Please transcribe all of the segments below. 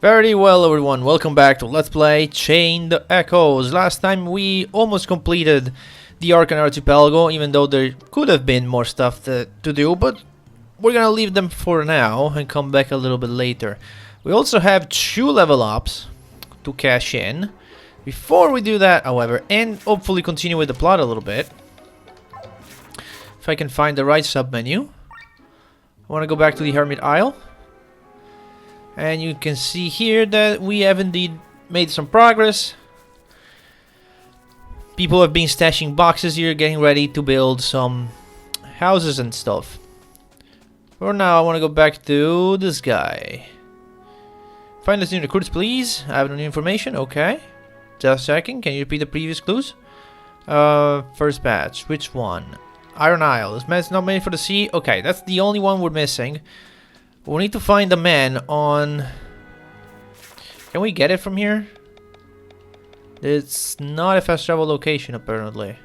Very well, everyone, welcome back to Let's Play Chained Echoes. Last time we almost completed the archipelago, even though there could have been more stuff to do, but we're gonna leave them for now and come back a little bit later. We also have 2 level ups to cash in. Before we do that, however, and hopefully continue with the plot a little bit, if I can find the right sub-menu, I want to go back to the Hermit Isle. And you can see here that we have indeed made some progress. People have been stashing boxes here, getting ready to build some houses and stuff. For now, I want to go back to this guy. Find us new recruits, please. I have no new information. Okay. Just a second. Can you repeat the previous clues? First batch. Which one? Iron Isle. This man's not made for the sea. Okay, that's the only one we're missing. We need to find a man on... Can we get it from here? It's not a fast travel location, apparently.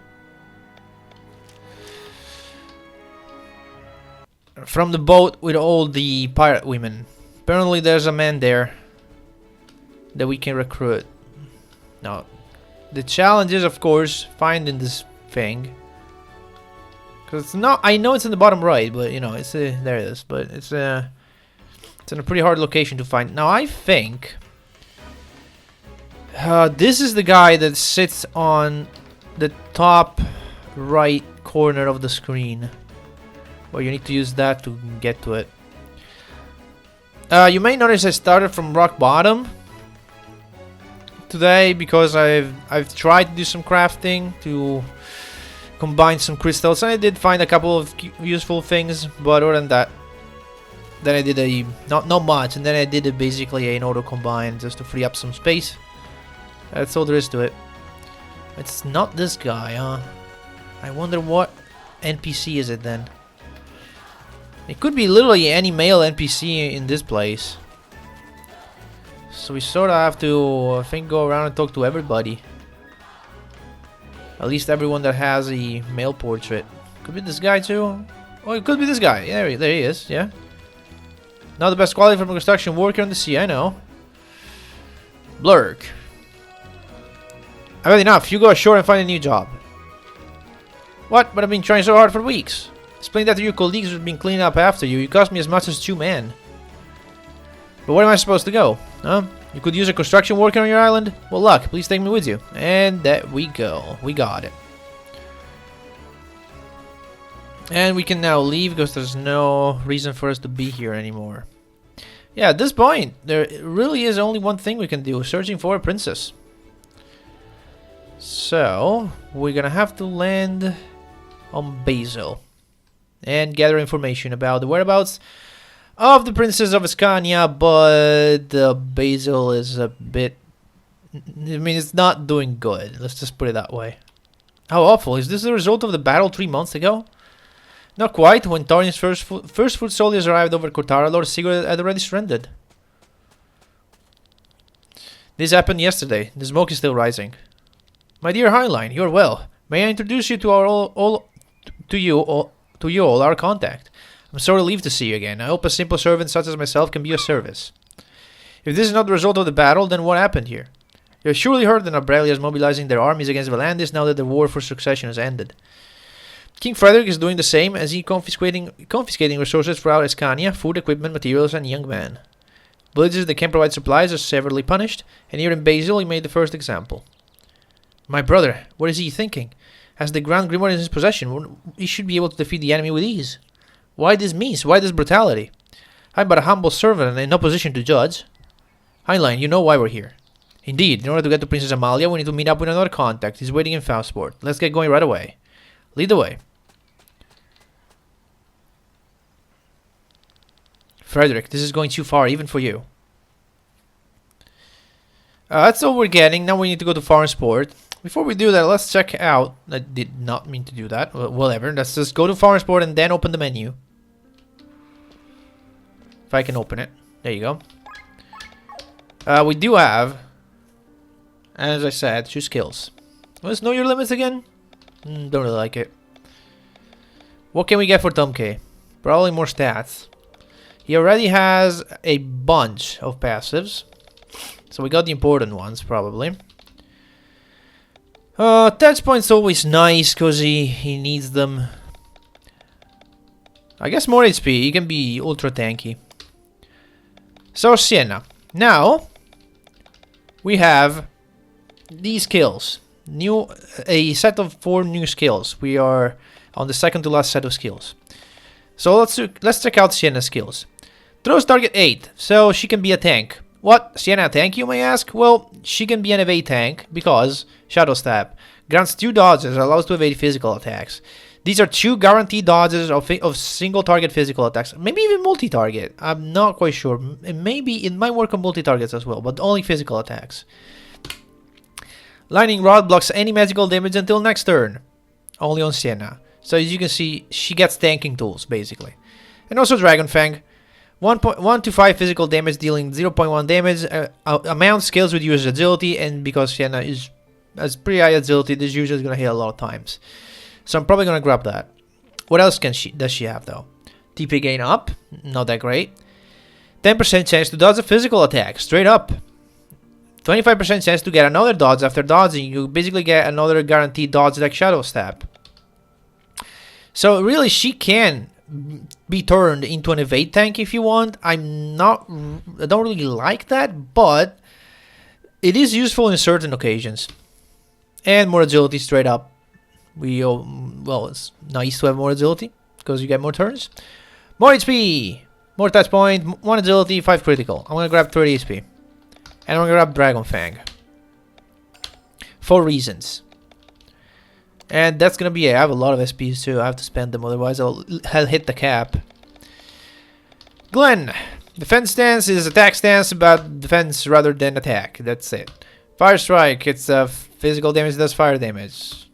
From the boat with all the pirate women. Apparently there's a man there that we can recruit. Now, the challenge is, of course, finding this thing. Because it's not... I know it's in the bottom right, but, you know, it's... there it is, but it's... It's in a pretty hard location to find. Now, I think... this is the guy that sits on the top right corner of the screen. Well, you need to use that to get to it. You may notice I started from rock bottom today because I've tried to do some crafting to combine some crystals, and I did find a couple of useful things, but other than that, then I did a not much, and then I did basically an auto combine just to free up some space. That's all there is to it. It's not this guy, huh? I wonder what NPC is it then. It could be literally any male NPC in this place. So we sort of have to, I think, go around and talk to everybody. At least everyone that has a male portrait. Could be this guy too. Oh, it could be this guy. Yeah, there he is. Yeah. Not the best quality from a construction worker on the sea, I know. Blurk. I've had enough. You go ashore and find a new job. What? But I've been trying so hard for weeks. Explain that to your colleagues who've been cleaning up after you. You cost me as much as 2 men. But where am I supposed to go? Huh? You could use a construction worker on your island? Well, luck. Please take me with you. And there we go. We got it. And we can now leave because there's no reason for us to be here anymore. Yeah, at this point, there really is only one thing we can do. Searching for a princess. So, we're gonna have to land on Basil. And gather information about the whereabouts of the princess of Scania. But Basil is a bit... I mean, it's not doing good. Let's just put it that way. How awful. Is this the result of the battle 3 months ago? Not quite. When Tarni's first foot soldiers arrived over Kotara, Lord Sigurd had already surrendered. This happened yesterday. The smoke is still rising. My dear Heinlein, you're well. May I introduce you to our contact? I'm so relieved to see you again. I hope a simple servant such as myself can be of service. If this is not the result of the battle, then what happened here? You have surely heard that Abralia is mobilizing their armies against Valandis now that the war for succession has ended. King Frederick is doing the same as he confiscating resources throughout Escania, food, equipment, materials, and young men. Villages that can provide supplies are severely punished, and here in Basil he made the first example. My brother, what is he thinking? Has the Grand Grimoire in his possession, he should be able to defeat the enemy with ease. Why this means? Why this brutality? I'm but a humble servant and in no position to judge. Heinlein, you know why we're here. Indeed, in order to get to Princess Amalia, we need to meet up with another contact. He's waiting in Farnsport. Let's get going right away. Lead the way. Frederick, this is going too far, even for you. That's all we're getting. Now we need to go to Farnsport. Before we do that, let's check out... I did not mean to do that. Whatever. Let's just go to Farnsport and then open the menu. If I can open it. There you go. We do have, as I said, 2 skills. Let's know your limits again. Don't really like it. What can we get for Tumke? Probably more stats. He already has a bunch of passives. So we got the important ones, probably. Touch point's always nice, because he needs them. I guess more HP. He can be ultra tanky. So, Sienna. Now, we have these skills. A set of 4 new skills. We are on the second to last set of skills. So let's check out Sienna's skills. Throws target 8, so she can be a tank. What? Sienna a tank, you may ask? Well, she can be an evade tank because Shadow Stab grants 2 dodges and allows to evade physical attacks. These are 2 guaranteed dodges of single target physical attacks. Maybe even multi-target. I'm not quite sure. Maybe it might work on multi-targets as well, but only physical attacks. Lightning Rod blocks any magical damage until next turn. Only on Sienna. So as you can see, she gets tanking tools, basically. And also Dragon Fang. 1 to 5 physical damage, dealing 0.1 damage. Amount scales with user's agility, and because Sienna has pretty high agility, this user is going to hit a lot of times. So I'm probably going to grab that. What else does she have, though? TP gain up. Not that great. 10% chance to dodge a physical attack. Straight up. 25% chance to get another dodge after dodging. You basically get another guaranteed dodge like Shadow Stab. So really, she can be turned into an evade tank if you want. I don't really like that, but it is useful in certain occasions. And more agility straight up. Well, it's nice to have more agility because you get more turns. More HP, more touch point, 1 agility, 5 critical. I'm gonna grab 30 HP. And I'm gonna grab Dragon Fang. 4 reasons. And that's gonna be it. I have a lot of SPs too. I have to spend them, otherwise I'll hit the cap. Glenn. Defense stance is attack stance about defense rather than attack. That's it. Fire Strike. It's physical damage that does fire damage.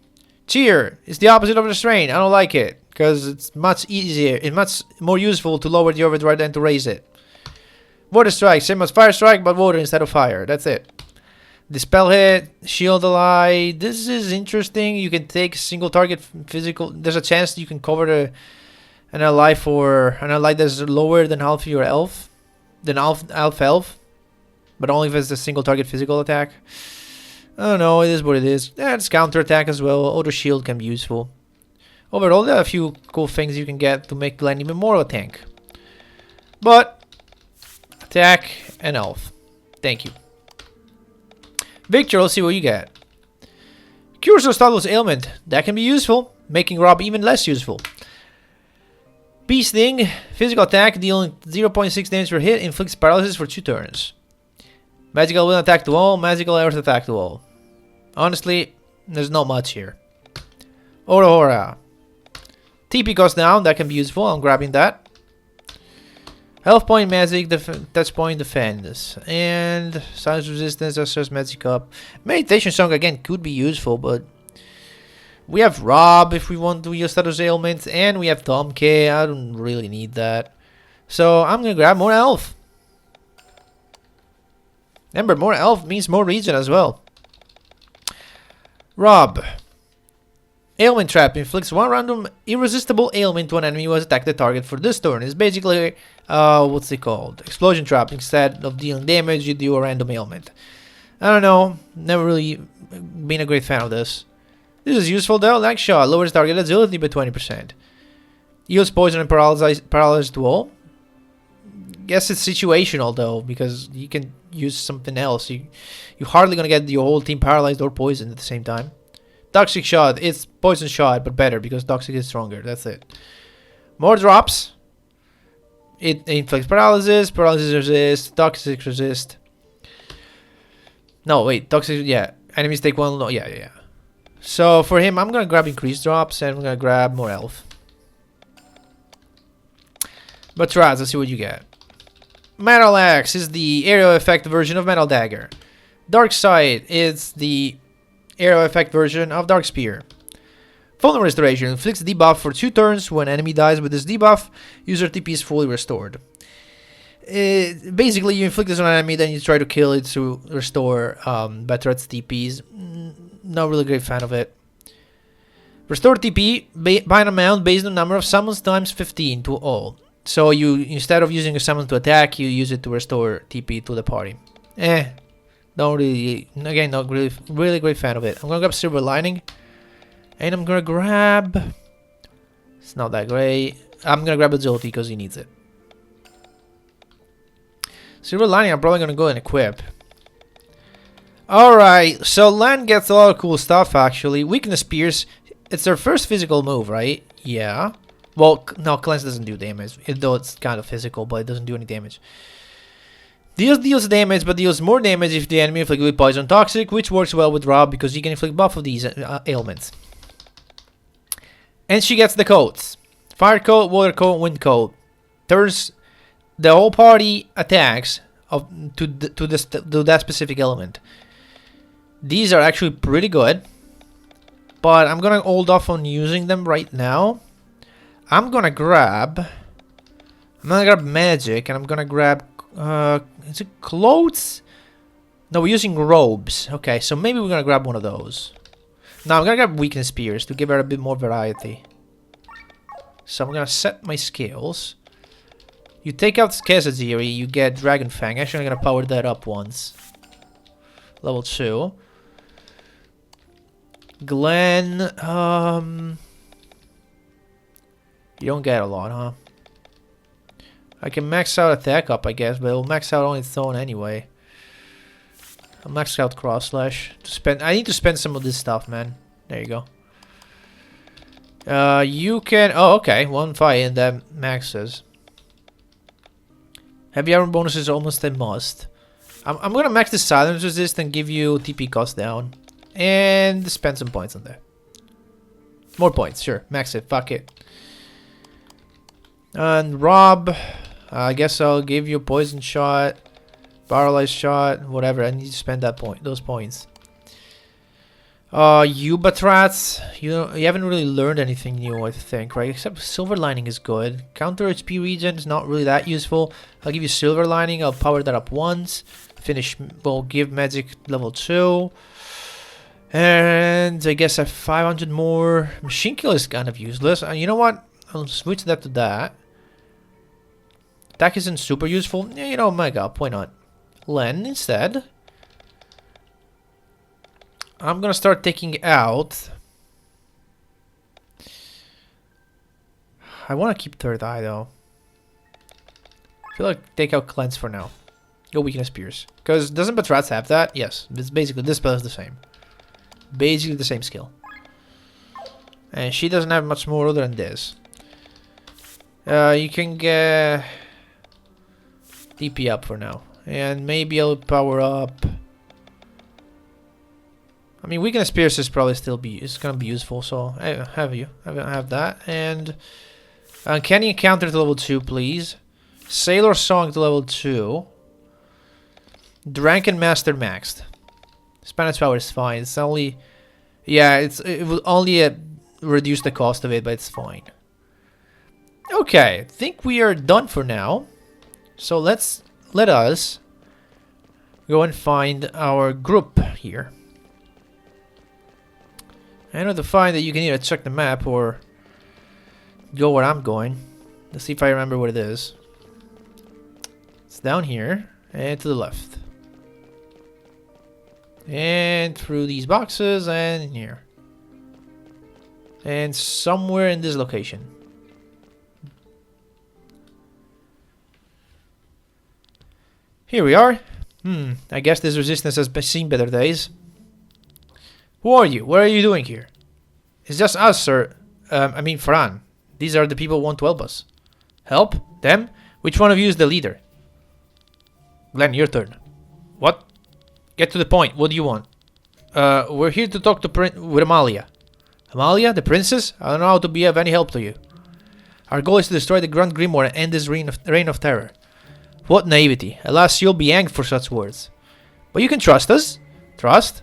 Cheer. It's the opposite of Restrain. I don't like it. Because it's much easier. It's much more useful to lower the overdrive than to raise it. Water Strike. Same as Fire Strike, but water instead of fire. That's it. Dispel Hit, Shield Ally. This is interesting. You can take single target physical. There's a chance that you can cover an ally that's lower than half your elf. Than elf. But only if it's a single target physical attack. I don't know. It is what it is. Yeah, it's counter attack as well. Auto Shield can be useful. Overall, there are a few cool things you can get to make Glenn even more of a tank. But attack and elf. Thank you. Victor, let's see what you get. Cures Aristotle ailment. That can be useful, making Rob even less useful. Bee Sting. Physical attack, dealing 0.6 damage per hit, inflicts paralysis for 2 turns. Magical Wind attack to all, Magical Earth attack to all. Honestly, there's not much here. Aurora. TP goes down, that can be useful, I'm grabbing that. Health point magic, touch point defense, and silence resistance, access magic up. Meditation song again could be useful, but we have Rob if we want to use status ailments, and we have Tom K. I don't really need that, so I'm gonna grab more elf. Remember, more elf means more region as well. Rob. Ailment Trap inflicts 1 random irresistible ailment to an enemy who has attacked the target for this turn. It's basically, what's it called? Explosion Trap. Instead of dealing damage, you do a random ailment. I don't know. Never really been a great fan of this. This is useful though. Like Shot. Lowers target agility by 20%. Heals poison and paralyze to all. Guess it's situational though, because you can use something else. You're hardly gonna get your whole team paralyzed or poisoned at the same time. Toxic Shot, it's poison shot, but better because toxic is stronger. That's it. More drops. It inflicts paralysis, paralysis resist, toxic resist. No, wait, toxic, yeah. Enemies take 1, no, yeah. So for him, I'm gonna grab increased drops and I'm gonna grab more elf. But Raz, let's see what you get. Metal Axe is the aerial effect version of Metal Dagger. Dark Side is the aerial effect version of Dark Spear. Fallen Restoration inflicts debuff for 2 turns. When enemy dies with this debuff, user TP is fully restored. Basically, you inflict this on an enemy, then you try to kill it to restore better its TPs. Not really a great fan of it. Restore TP by an amount based on number of summons times 15 to all. So you, instead of using a summon to attack, you use it to restore TP to the party. Don't really, again, not really great fan of it. I'm gonna grab silver lining, and I'm gonna grab. It's not that great. I'm gonna grab agility because he needs it. Silver lining, I'm probably gonna go and equip. Alright, so Land gets a lot of cool stuff actually. Weakness Pierce, it's their first physical move, right? Yeah. Well, no, Cleanse doesn't do damage, though it's kind of physical, but it doesn't do any damage. Deals damage, but deals more damage if the enemy inflicted with Poison Toxic, which works well with Rob because he can inflict both of these ailments. And she gets the codes. Fire Code, Water Code, Wind Code. Turns the whole party attacks to that specific element. These are actually pretty good, but I'm gonna hold off on using them right now. I'm gonna grab magic, and I'm gonna grab is it clothes? No, we're using robes. Okay, so maybe we're gonna grab one of those. Now I'm gonna grab weakness spears to give her a bit more variety. So I'm gonna set my skills. You take out Skazadziri, you get Dragon Fang. Actually, I'm gonna power that up once. Level 2. Glenn, you don't get a lot, huh? I can max out attack up, I guess, but it'll max out on its own anyway. I'll max out cross slash. I need to spend some of this stuff, man. There you go. You can. Oh, okay. 1 fight and that maxes. Heavy armor bonus is almost a must. I'm gonna max the silence resist and give you TP cost down. And spend some points on there. More points, sure. Max it, fuck it. And Rob, I guess I'll give you a poison shot, paralyzed shot, whatever. I need to spend those points. Ubatrats, you haven't really learned anything new, I think, right? Except Silver Lining is good. Counter HP regen is not really that useful. I'll give you Silver Lining. I'll power that up once. We'll give Magic level 2. And I guess at 500 more. Machine Kill is kind of useless. You know what? I'll switch that to that. Attack isn't super useful. Yeah, you know, Mega, why not? Len instead. I'm gonna start taking out. I want to keep Third Eye though. I feel like take out Cleanse for now. Go Weakness Pierce. Because doesn't Batrats have that? Yes. It's basically, this spell is the same. Basically the same skill. And she doesn't have much more other than this. You can get DP up for now. And maybe I'll power up. I mean, Weakness Pierce is probably it's gonna be useful, so I have that. And Uncanny Encounter to level 2, please. Sailor Song to level 2. Drunken Master maxed. Spanish power is fine. It's only, yeah, it will only reduce the cost of it, but it's fine. Okay, I think we are done for now. So let us go and find our group here. I know to find that you can either check the map or go where I'm going. Let's see if I remember what it is. It's down here and to the left. And through these boxes and in here. And somewhere in this location. Here we are. I guess this resistance has seen better days. Who are you? What are you doing here? It's just us, sir. I mean, Fran. These are the people who want to help us. Help? Them? Which one of you is the leader? Glenn, your turn. What? Get to the point. What do you want? We're here to talk with Amalia. Amalia, the princess? I don't know how to be of any help to you. Our goal is to destroy the Grand Grimoire and end this reign of terror. What naivety. Alas, you'll be hanged for such words. But you can trust us. Trust?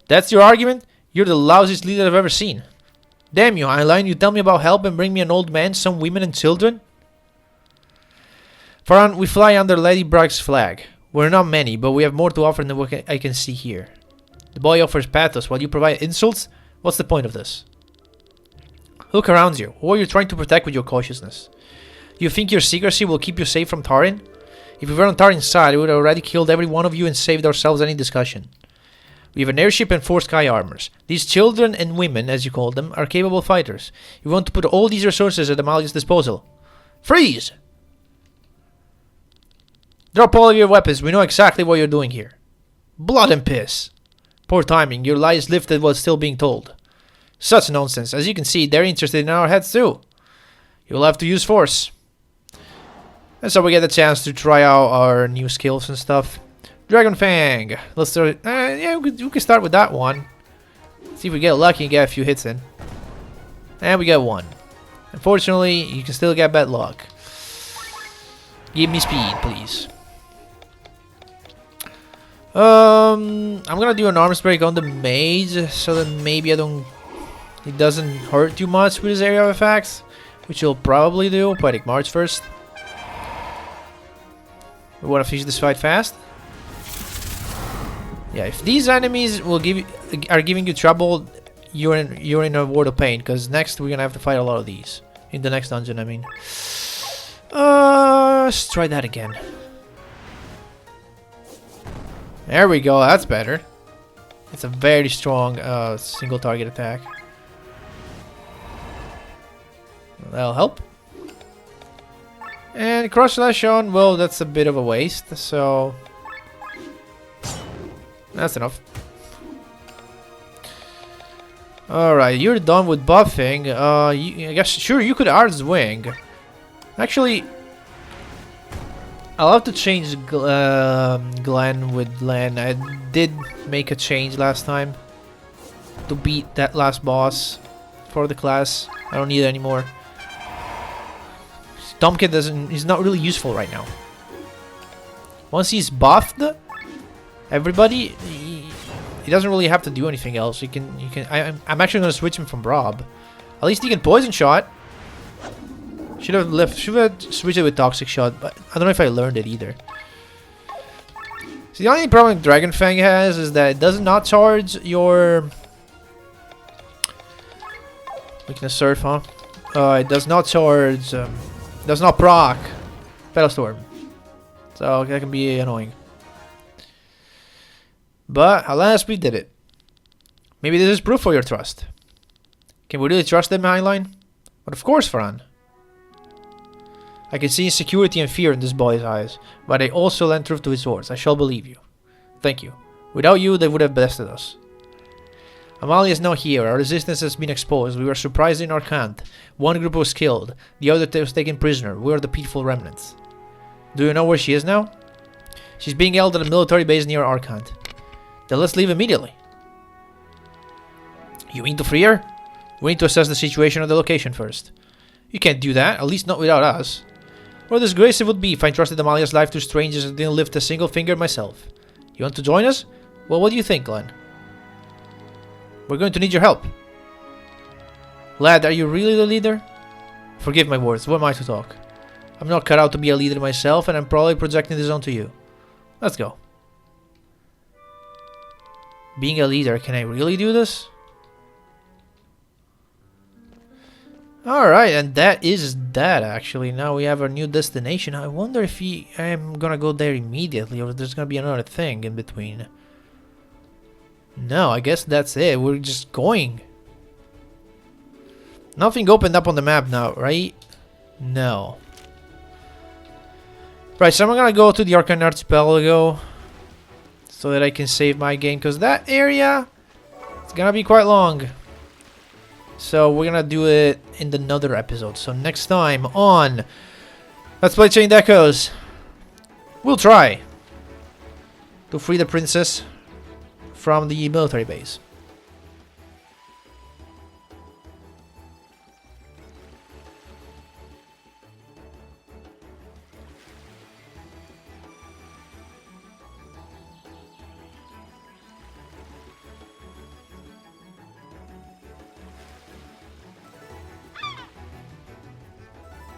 That's your argument? You're the lousiest leader I've ever seen. Damn you, Heinlein, you tell me about help and bring me an old man, some women and children? Faran, we fly under Lady Brag's flag. We're not many, but we have more to offer than what I can see here. The boy offers pathos while you provide insults? What's the point of this? Look around you. Who are you trying to protect with your cautiousness? You think your secrecy will keep you safe from Tarin? If we were on Tarin's side, we would have already killed every one of you and saved ourselves any discussion. We have an airship and 4 sky armors. These children and women, as you call them, are capable fighters. We want to put all these resources at Amalia's disposal. Freeze! Drop all of your weapons. We know exactly what you're doing here. Blood and piss. Poor timing. Your lie is lifted while still being told. Such nonsense. As you can see, they're interested in our heads too. You'll have to use force. And so we get a chance to try out our new skills and stuff. Dragon Fang. Let's start. Yeah, we can start with that one. See if we get lucky and get a few hits in. And we get 1. Unfortunately, you can still get bad luck. Give me speed, please. I'm gonna do an arms break on the mage so that maybe it doesn't hurt too much with his area of effects, which he'll probably do. Poetic March first. We want to finish this fight fast. Yeah, if these enemies are giving you trouble, you're in a world of pain, because next we're gonna have to fight a lot of these in the next dungeon. I mean, let's try that again. There we go. That's better. It's a very strong single target attack. That'll help. And Crush Slash on, well, that's a bit of a waste, so that's enough. Alright, you're done with buffing. I guess, sure, you could Art's Wing. Actually, I'll have to change Glenn with Len. I did make a change last time to beat that last boss for the class. I don't need it anymore. Tomkin he's not really useful right now. Once he's buffed, everybody, he doesn't really have to do anything else. I'm actually gonna switch him from Rob. At least he can poison shot. Should have switched it with Toxic Shot, but I don't know if I learned it either. So the only problem Dragon Fang has is that it does not charge your Weakness Surf, huh? It does not charge, does not proc Petal Storm. So that can be annoying. But alas, we did it. Maybe this is proof for your trust. Can we really trust them, Highline? But of course, Fran. I can see insecurity and fear in this boy's eyes, but I also lend truth to his words. I shall believe you. Thank you. Without you, they would have bested us. Amalia is now here. Our resistance has been exposed. We were surprised in our camp. One group was killed. The other was taken prisoner. We are the peaceful remnants. Do you know where she is now? She's being held at a military base near Arcant. Then let's leave immediately. You mean to free her? We need to assess the situation at the location first. You can't do that, at least not without us. What a disgrace it would be if I trusted Amalia's life to strangers and didn't lift a single finger myself. You want to join us? Well, what do you think, Glenn? We're going to need your help. Lad, are you really the leader? Forgive my words, what am I to talk? I'm not cut out to be a leader myself, and I'm probably projecting this onto you. Let's go. Being a leader, can I really do this? Alright, and that is that actually. Now we have our new destination. I wonder if I'm gonna go there immediately or if there's gonna be another thing in between. No, I guess that's it. We're just going. Nothing opened up on the map now, right? No. Right, so I'm gonna go to the archipelago so that I can save my game, because that area is gonna be quite long. So we're gonna do it in another episode. So next time on Let's Play Chained Echoes, we'll try to free the princess from the military base.